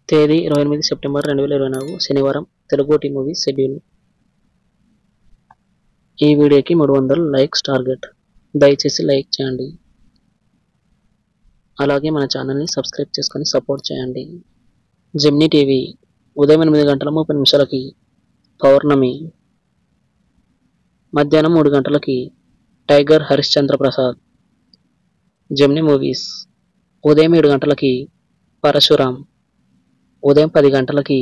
తేదీ 28 సెప్టెంబర్ 2024 శనివారం. Telugu T movies schedule. ఈ వీడియోకి 300 లైక్స్ టార్గెట్. దయచేసి లైక్ చేయండి. అలాగే మన ఛానల్ని సబ్స్క్రైబ్ చేసుకొని సపోర్ట్ చేయండి. జెమినీ టీవీ ఉదయం 8:30 పౌర్ణమి, మధ్యాహ్నం 3 tiger Harishchandra Prasad. Gemini movies ఉదయం 7 పరశురాం, ఉదయం 10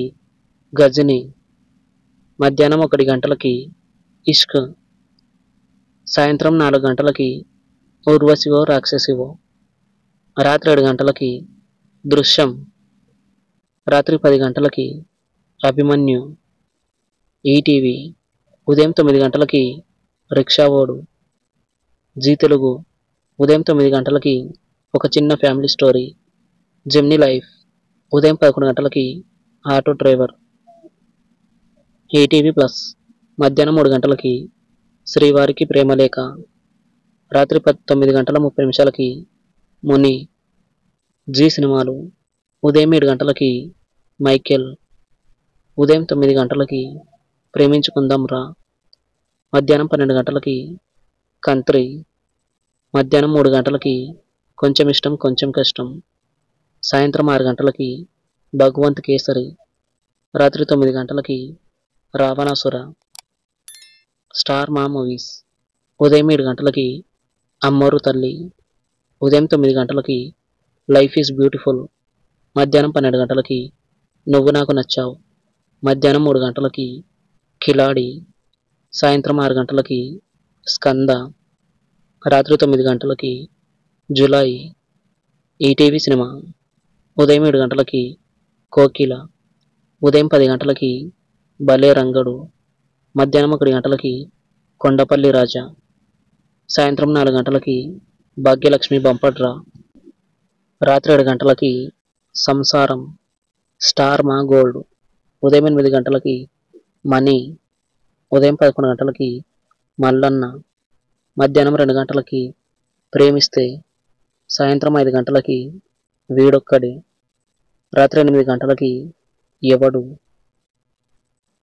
గజని, మధ్యాహ్నం 1 ఇష్క్, సాయంత్రం 4 ఊర్వశివో రాక్షసివో, రాత్రి 7 దృశ్యం, రాత్రి 10 అభిమన్యు. ఈటీవీ ఉదయం 9 రిక్షావోడు. జీ తెలుగు ఉదయం 9 ఒక చిన్న ఫ్యామిలీ స్టోరీ. జెమినీ లైఫ్ ఉదయం 11 ఆటో డ్రైవర్. ఈటీవీ ప్లస్ మధ్యాహ్నం 3 శ్రీవారికి ప్రేమలేఖ, రాత్రి 9:30 ముని. జీ సినిమాలు ఉదయం 7 మైకేల్, ఉదయం 9 ప్రేమించుకుందాం రా, మధ్యాహ్నం 12 కంత్రి, మధ్యాహ్నం 3 కొంచెం ఇష్టం కొంచెం కష్టం, సాయంత్రం 6 భగవంత్ కేసరి, రాత్రి 9 రావణాసుర. స్టార్ మా మూవీస్ ఉదయం 7 అమ్మోరు తల్లి, ఉదయం 9 లైఫ్ ఈజ్ బ్యూటిఫుల్, మధ్యాహ్నం 12 నువ్వు నాకు నచ్చావు, మధ్యాహ్నం 3 కిలాడి, సాయంత్రం 6 స్కంద, రాత్రి 9 జులై. ఈటీవీ సినిమా ఉదయం 7 కోకిల, ఉదయం 10 భలే రంగడు, మధ్యాహ్నం 1 కొండపల్లి రాజా, సాయంత్రం 4 భాగ్యలక్ష్మి బంపడ్రా, రాత్రి 7 సంసారం. స్టార్ మా గోల్డ్ ఉదయం 8 మనీ, ఉదయం 11 మల్లన్న, మధ్యాహ్నం 2 ప్రేమిస్తే, సాయంత్రం 5 వీడొక్కడే, రాత్రి 8 ఎవడు.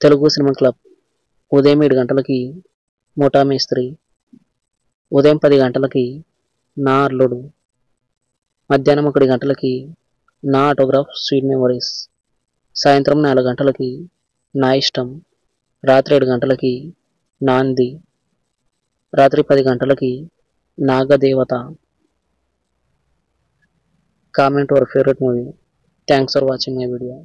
తెలుగు సినిమా క్లబ్ ఉదయం 7 ముఠా మేస్త్రి, ఉదయం 10 నా అల్లుడు, మధ్యాహ్నం 1 నా ఆటోగ్రాఫ్ స్వీట్ మెమరీస్, సాయంత్రం 4 నా ఇష్టం, రాత్రి 7 నాంది, రాత్రి 10 నాగదేవత. Comment your favourite movie. Thanks for watching my video.